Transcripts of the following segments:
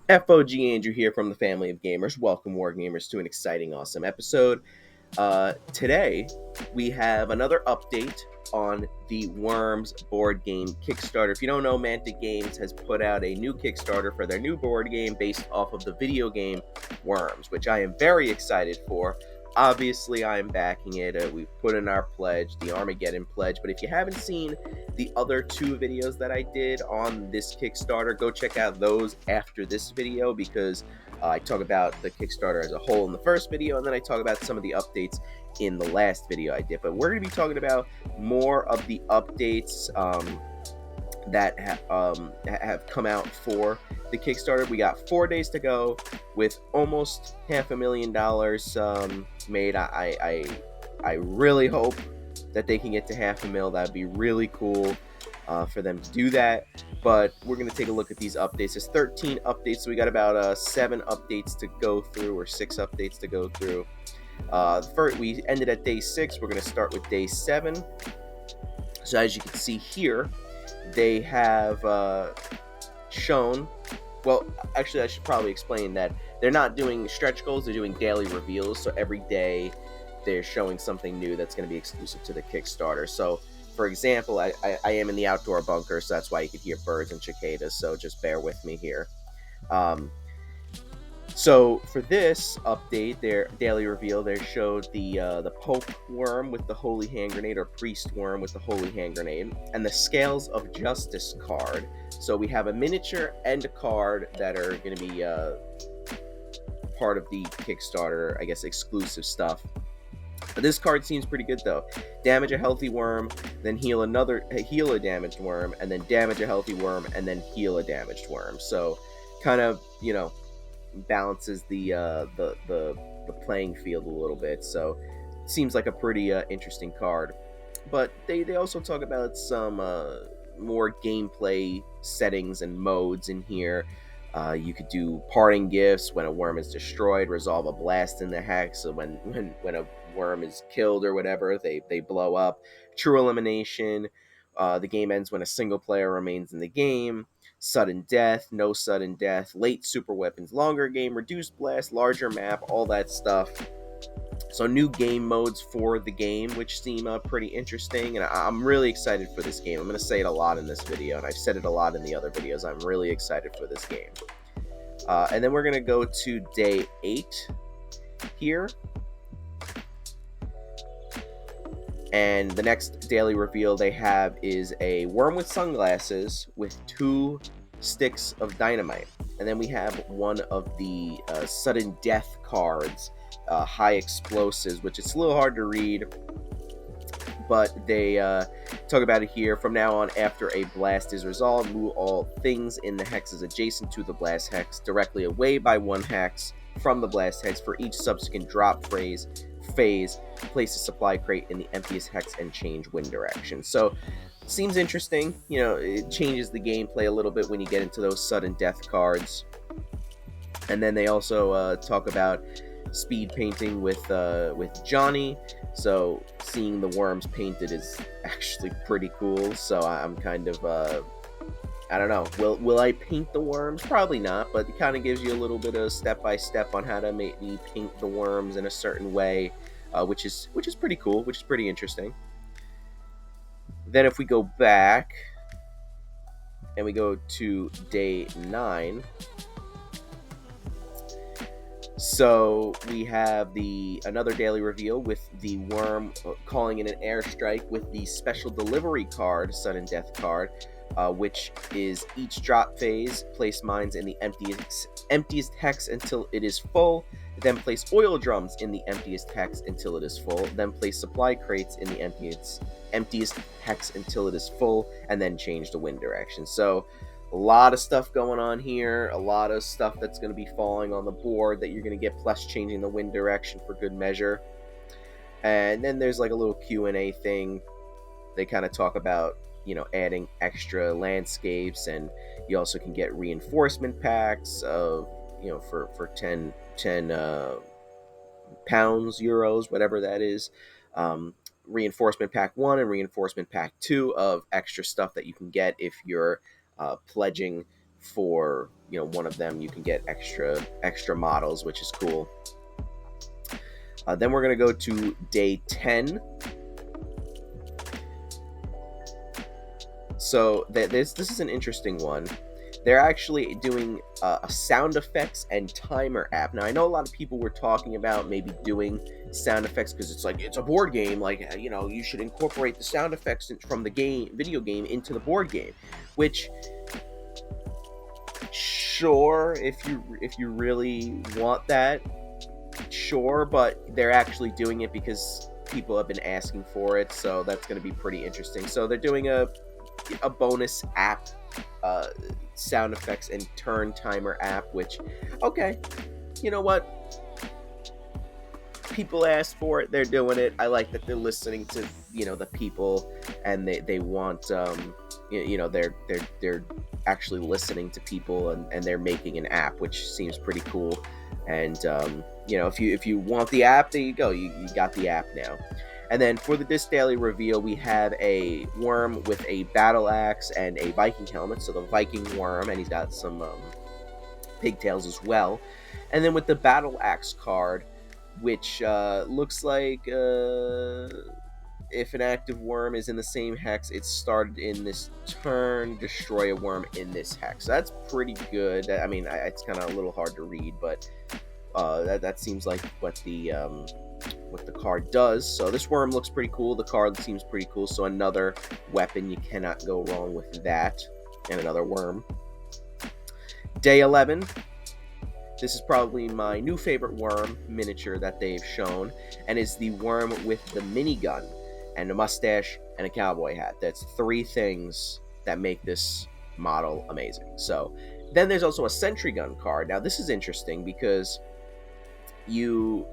FOG Andrew here from the family of gamers. Welcome, War Gamers, to an exciting, awesome episode. Today, we have another update on the Worms board game Kickstarter. If you don't know, Mantic Games has put out a new Kickstarter for their new board game based off of the video game Worms, which I am very excited for. Obviously, I am backing it. We've put in our pledge, the Armageddon pledge. But if you haven't seen the other two videos that I did on this Kickstarter, go check out those after this video because I talk about the Kickstarter as a whole in the first video, and then I talk about some of the updates in the last video I did. But we're going to be talking about more of the updates that have come out for the Kickstarter. We got 4 days to go with almost $500,000 made. I really hope that they can get to $500,000. That'd be really cool for them to do that. But we're going to take a look at these updates. There's 13 updates, so we got about 7 updates to go through, or 6 updates to go through. First, we ended at day 6. We're going to start with day 7. So as you can see here, they have shown, well, actually I should probably explain that they're not doing stretch goals, they're doing daily reveals. So every day they're showing something new that's going to be exclusive to the Kickstarter. So for example, I am in the outdoor bunker, so that's why you can hear birds and cicadas, so just bear with me here. So for this update, their daily reveal, they showed the Pope Worm with the Holy Hand Grenade, or Priest Worm with the Holy Hand Grenade, and the Scales of Justice card. So we have a miniature and a card that are going to be part of the Kickstarter, I guess, exclusive stuff. But this card seems pretty good though. Damage a healthy worm, then heal a damaged worm, and then damage a healthy worm, and then heal a damaged worm. So kind of, balances the playing field a little bit. So it seems like a pretty interesting card. But they also talk about some more gameplay settings and modes in here. You could do parting gifts when a worm is destroyed, resolve a blast in the hex. So when a worm is killed or whatever, they blow up. True elimination. The game ends when a single player remains in the game. Sudden death, no sudden death, late super weapons, longer game, reduced blast, larger map, all that stuff. So new game modes for the game, which seem pretty interesting, and I'm really excited for this game. I'm going to say it a lot in this video, and I've said it a lot in the other videos. I'm really excited for this game. And then we're going to go to day 8 here. And the next daily reveal they have is a worm with sunglasses with 2 sticks of dynamite. And then we have one of the sudden death cards, high explosives, which is a little hard to read, but they talk about it here. From now on, after a blast is resolved, move all things in the hexes adjacent to the blast hex directly away by 1 hex from the blast hex. For each subsequent drop phase, place a supply crate in the emptiest hex and change wind direction. So seems interesting. It changes the gameplay a little bit when you get into those sudden death cards. And then they also talk about speed painting with Johnny. So seeing the worms painted is actually pretty cool. So I'm kind of I don't know. Will I paint the worms? Probably not, but it kind of gives you a little bit of step-by-step on how to make me paint the worms in a certain way, which is pretty cool, which is pretty interesting. Then if we go back and we go to day 9, so we have another daily reveal with the worm calling in an airstrike with the special delivery card, sudden death card, which is each drop phase, place mines in the emptiest hex until it is full, then place oil drums in the emptiest hex until it is full, then place supply crates in the emptiest hex until it is full, and then change the wind direction. So a lot of stuff going on here, a lot of stuff that's going to be falling on the board that you're going to get, plus changing the wind direction for good measure. And then there's like a little Q&A thing. They kind of talk about adding extra landscapes, and you also can get reinforcement packs of for 10 pounds, euros, whatever that is. Reinforcement pack 1 and reinforcement pack 2 of extra stuff that you can get if you're pledging for one of them you can get extra models, which is cool. Then we're going to go to day 10. So this is an interesting one. They're actually doing a sound effects and timer app. Now, I know a lot of people were talking about maybe doing sound effects because it's like, it's a board game. Like, you should incorporate the sound effects from the video game into the board game. Which, sure, if you really want that, sure. But they're actually doing it because people have been asking for it. So that's going to be pretty interesting. So they're doing a bonus app, sound effects and turn timer app, which, okay, you know what, people asked for it, they're doing it. I like that they're listening to the people, and they want they're actually listening to people, and they're making an app, which seems pretty cool. And if you want the app, there you go, you got the app now. And then for this daily reveal, we have a worm with a battle axe and a Viking helmet. So the Viking worm, and he's got some pigtails as well. And then with the battle axe card, which looks like if an active worm is in the same hex, it's started in this turn, destroy a worm in this hex. So that's pretty good. I mean, it's kind of a little hard to read, but that seems like what the card does. So this worm looks pretty cool. The card seems pretty cool. So another weapon, you cannot go wrong with that. And another worm. Day 11. This is probably my new favorite worm miniature that they've shown, and it's the worm with the minigun and a mustache and a cowboy hat. That's 3 things that make this model amazing. So then there's also a sentry gun card. Now this is interesting because they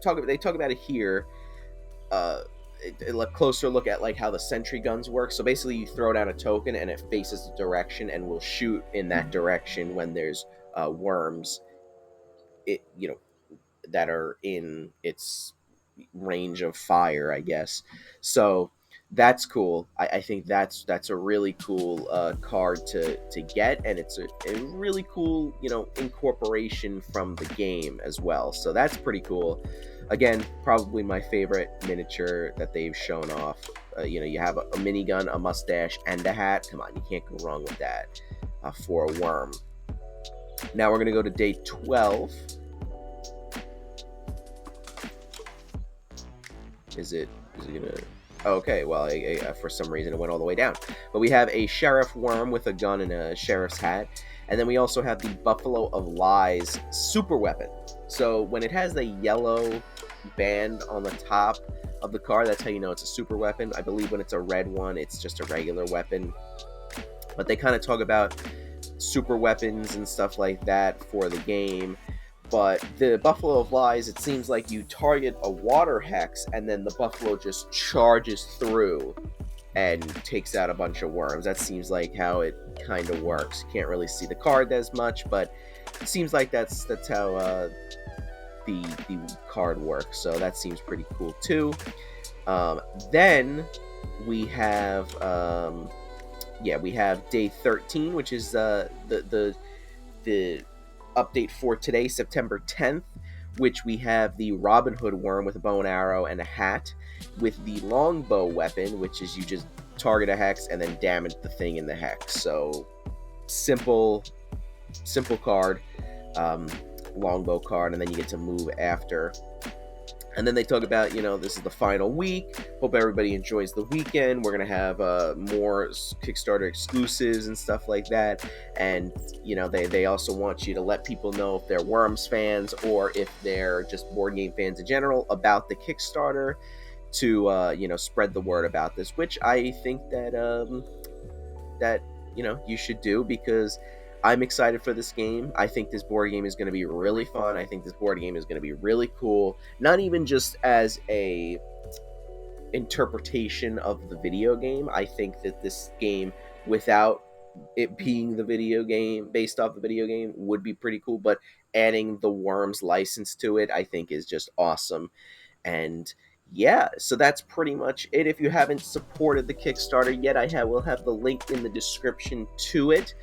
talk about it here. A closer look at like how the sentry guns work. So basically, you throw down a token and it faces the direction and will shoot in that direction when there's worms, that are in its range of fire, I guess. So that's cool. I think that's a really cool card to get, and it's a really cool incorporation from the game as well. So that's pretty cool. Again, probably my favorite miniature that they've shown off. You have a minigun, a mustache, and a hat. Come on, you can't go wrong with that for a worm. Now we're going to go to day 12. Is it gonna... Okay, well, for some reason it went all the way down. But we have a sheriff worm with a gun and a sheriff's hat. And then we also have the Buffalo of Lies super weapon. So when it has the yellow band on the top of the card, that's how you know it's a super weapon. I believe when it's a red one, it's just a regular weapon. But they kind of talk about super weapons and stuff like that for the game. But the Buffalo of Lies, it seems like you target a water hex, and then the buffalo just charges through and takes out a bunch of worms. That seems like how it kind of works. You can't really see the card as much, but it seems like that's how the card works. So that seems pretty cool too. Then we have we have day 13, which is the update for today, September 10th, which we have the Robin Hood worm with a bow and arrow and a hat, with the longbow weapon, which is you just target a hex and then damage the thing in the hex. So simple card, longbow card, and then you get to move after. And then they talk about, this is the final week. Hope everybody enjoys the weekend. We're going to have more Kickstarter exclusives and stuff like that. And, they also want you to let people know if they're Worms fans or if they're just board game fans in general about the Kickstarter to, spread the word about this, which I think that you should do, because I'm excited for this game. I think this board game is going to be really fun. I think this board game is going to be really cool. Not even just as a interpretation of the video game. I think that this game, without it being the video game, based off the video game, would be pretty cool. But adding the Worms license to it, I think, is just awesome. And yeah, so that's pretty much it. If you haven't supported the Kickstarter yet, will have the link in the description to it.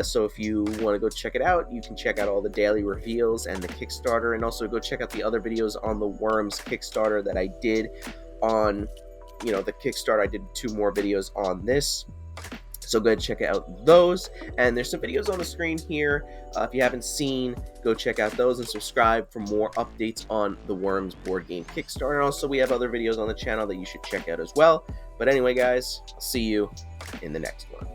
So if you want to go check it out, you can check out all the daily reveals and the Kickstarter, and also go check out the other videos on the Worms Kickstarter that I did on, the Kickstarter. I did 2 more videos on this. So go ahead and check out those. And there's some videos on the screen here. If you haven't seen, go check out those and subscribe for more updates on the Worms board game Kickstarter. And also, we have other videos on the channel that you should check out as well. But anyway, guys, I'll see you in the next one.